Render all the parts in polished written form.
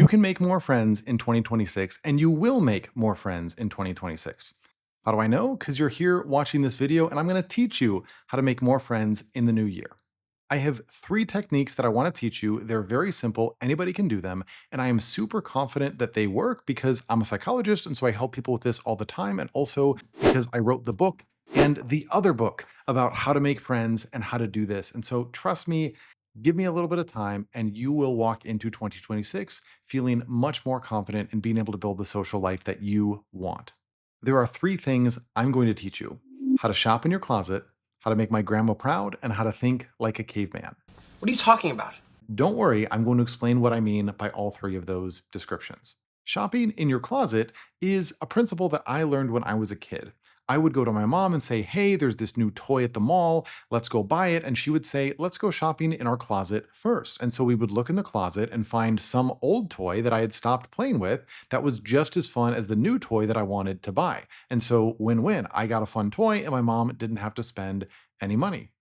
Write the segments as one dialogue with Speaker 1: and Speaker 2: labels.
Speaker 1: You can make more friends in 2026, and you will make more friends in 2026. How do I know? Because you're here watching this video, and I'm going to teach you how to make more friends in the new year. I have 3 techniques that I want to teach you. They're very simple, anybody can do them, and I am super confident that they work because I'm a psychologist, and so I help people with this all the time, and also because I wrote the book and the other book about how to make friends and how to do this. And so trust me, give me a little bit of time, and you will walk into 2026 feeling much more confident in being able to build the social life that you want. There are 3 things I'm going to teach you: how to shop in your closet, how to make my grandma proud, and how to think like a caveman.
Speaker 2: What are you talking about?
Speaker 1: Don't worry, I'm going to explain what I mean by all 3 of those descriptions. Shopping in your closet is a principle that I learned when I was a kid. I would go to my mom and say, "Hey, there's this new toy at the mall. Let's go buy it." And she would say, "Let's go shopping in our closet first." And so we would look in the closet and find some old toy that I had stopped playing with that was just as fun as the new toy that I wanted to buy. And so win-win. I got a fun toy and my mom didn't have to spend any money.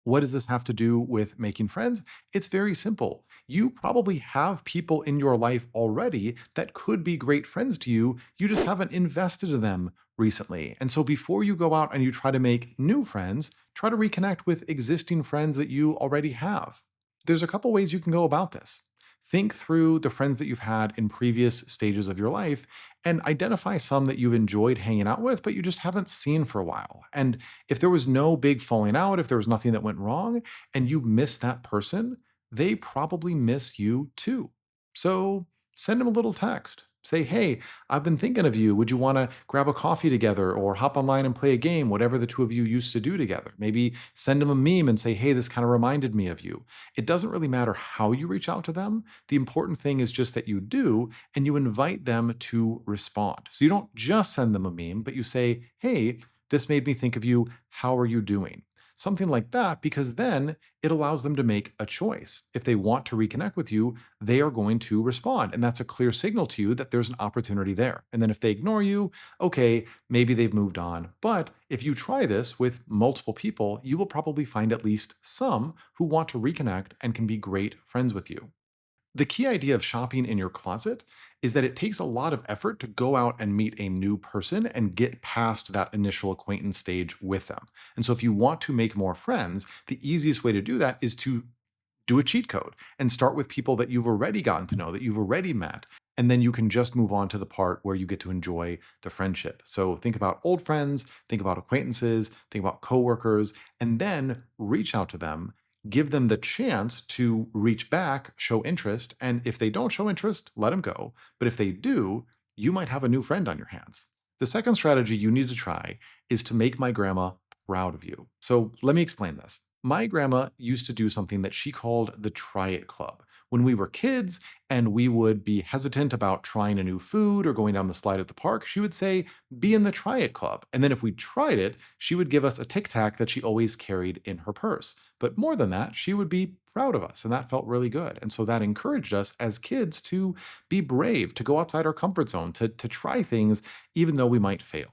Speaker 1: What does this have to do with making friends? It's very simple. You probably have people in your life already that could be great friends to you. You just haven't invested in them recently. And so before you go out and you try to make new friends, try to reconnect with existing friends that you already have. There's a couple ways you can go about this. Think through the friends that you've had in previous stages of your life and identify some that you've enjoyed hanging out with, but you just haven't seen for a while. And if there was no big falling out, if there was nothing that went wrong, and you miss that person, they probably miss you too. So send them a little text. Say, "Hey, I've been thinking of you. Would you want to grab a coffee together or hop online and play a game?" Whatever the 2 of you used to do together. Maybe send them a meme and say, "Hey, this kind of reminded me of you." It doesn't really matter how you reach out to them. The important thing is just that you do, and you invite them to respond. So you don't just send them a meme, but you say, "Hey, this made me think of you. How are you doing?" Something like that, because then it allows them to make a choice. If they want to reconnect with you, they are going to respond. And that's a clear signal to you that there's an opportunity there. And then if they ignore you, okay, maybe they've moved on. But if you try this with multiple people, you will probably find at least some who want to reconnect and can be great friends with you. The key idea of shopping in your closet is that it takes a lot of effort to go out and meet a new person and get past that initial acquaintance stage with them. And so, if you want to make more friends, the easiest way to do that is to do a cheat code and start with people that you've already gotten to know, that you've already met. And then you can just move on to the part where you get to enjoy the friendship. So think about old friends, think about acquaintances, think about coworkers, and then reach out to them, give them the chance to reach back, show interest. And if they don't show interest, let them go. But if they do, you might have a new friend on your hands. The second strategy you need to try is to make my grandma proud of you. So let me explain this. My grandma used to do something that she called the Try It Club. When we were kids and we would be hesitant about trying a new food or going down the slide at the park, she would say, "Be in the Try It Club." And then if we tried it, she would give us a Tic Tac that she always carried in her purse. But more than that, she would be proud of us. And that felt really good. And so that encouraged us as kids to be brave, to go outside our comfort zone, to try things even though we might fail.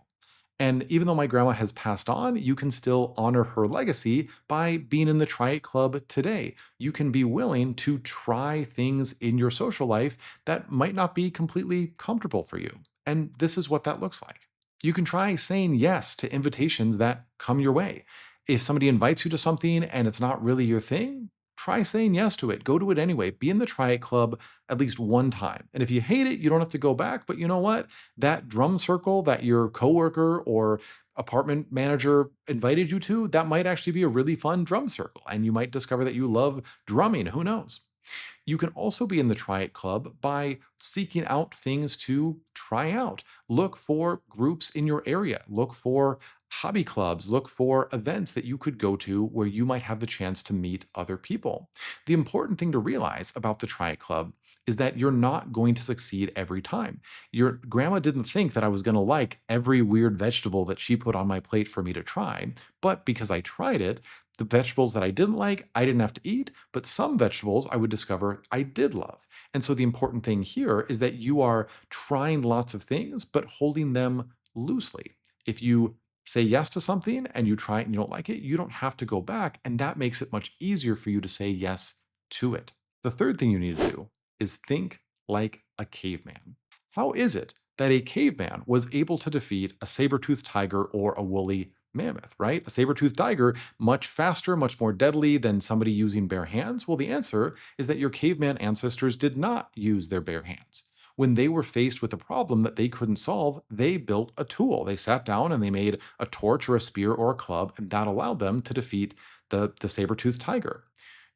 Speaker 1: And even though my grandma has passed on, you can still honor her legacy by being in the Try It Club today. You can be willing to try things in your social life that might not be completely comfortable for you. And this is what that looks like. You can try saying yes to invitations that come your way. If somebody invites you to something and it's not really your thing, try saying yes to it. Go to it anyway. Be in the Try It Club at least one time. And if you hate it, you don't have to go back. But you know what? That drum circle that your coworker or apartment manager invited you to, that might actually be a really fun drum circle. And you might discover that you love drumming. Who knows? You can also be in the Try It Club by seeking out things to try out. Look for groups in your area. Look for hobby clubs. Look for events that you could go to where you might have the chance to meet other people. The important thing to realize about the Try It Club is that you're not going to succeed every time. Your grandma didn't think that I was going to like every weird vegetable that she put on my plate for me to try, but because I tried it, the vegetables that I didn't like, I didn't have to eat, but some vegetables I would discover I did love. And so the important thing here is that you are trying lots of things, but holding them loosely. If you say yes to something and you try it and you don't like it, you don't have to go back. And that makes it much easier for you to say yes to it. The third thing you need to do is think like a caveman. How is it that a caveman was able to defeat a saber-toothed tiger or a woolly mammoth, right? A saber-toothed tiger, much faster, much more deadly than somebody using bare hands? Well, the answer is that your caveman ancestors did not use their bare hands. When they were faced with a problem that they couldn't solve, they built a tool. They sat down and they made a torch or a spear or a club, and that allowed them to defeat the saber-toothed tiger.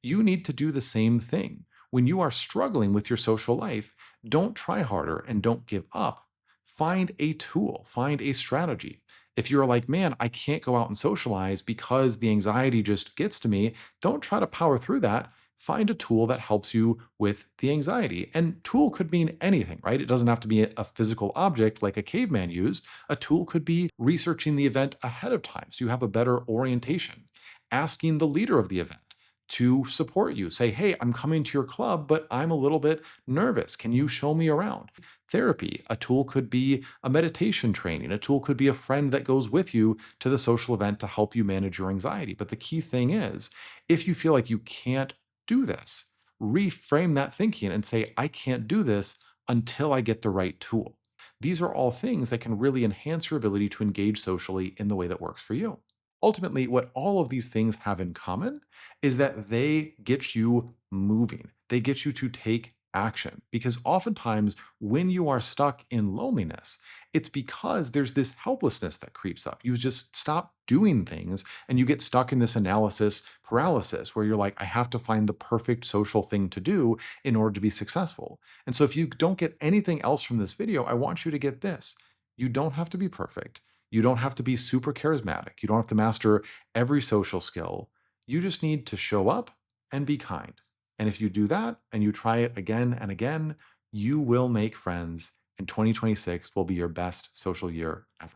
Speaker 1: You need to do the same thing. When you are struggling with your social life, don't try harder and don't give up. Find a tool, find a strategy. If you're like, man, I can't go out and socialize because the anxiety just gets to me, don't try to power through that. Find a tool that helps you with the anxiety. And tool could mean anything, right? It doesn't have to be a physical object like a caveman used. A tool could be researching the event ahead of time so you have a better orientation. Asking the leader of the event to support you. Say, hey, I'm coming to your club, but I'm a little bit nervous. Can you show me around? Therapy. A tool could be a meditation training. A tool could be a friend that goes with you to the social event to help you manage your anxiety. But the key thing is, if you feel like you can't do this, reframe that thinking and say, I can't do this until I get the right tool. These are all things that can really enhance your ability to engage socially in the way that works for you. Ultimately, what all of these things have in common is that they get you moving. They get you to take action because oftentimes when you are stuck in loneliness, it's because there's this helplessness that creeps up. You just stop doing things and you get stuck in this analysis paralysis where you're like, I have to find the perfect social thing to do in order to be successful. And so if you don't get anything else from this video, I want you to get this. You don't have to be perfect. You don't have to be super charismatic. You don't have to master every social skill. You just need to show up and be kind. And if you do that and you try it again and again, you will make friends, and 2026 will be your best social year ever.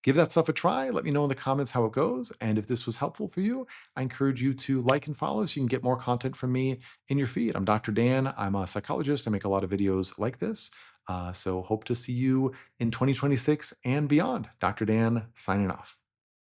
Speaker 1: Give that stuff a try. Let me know in the comments how it goes. And if this was helpful for you, I encourage you to like and follow so you can get more content from me in your feed. I'm Dr. Dan. I'm a psychologist. I make a lot of videos like this. So hope to see you in 2026 and beyond. Dr. Dan signing off.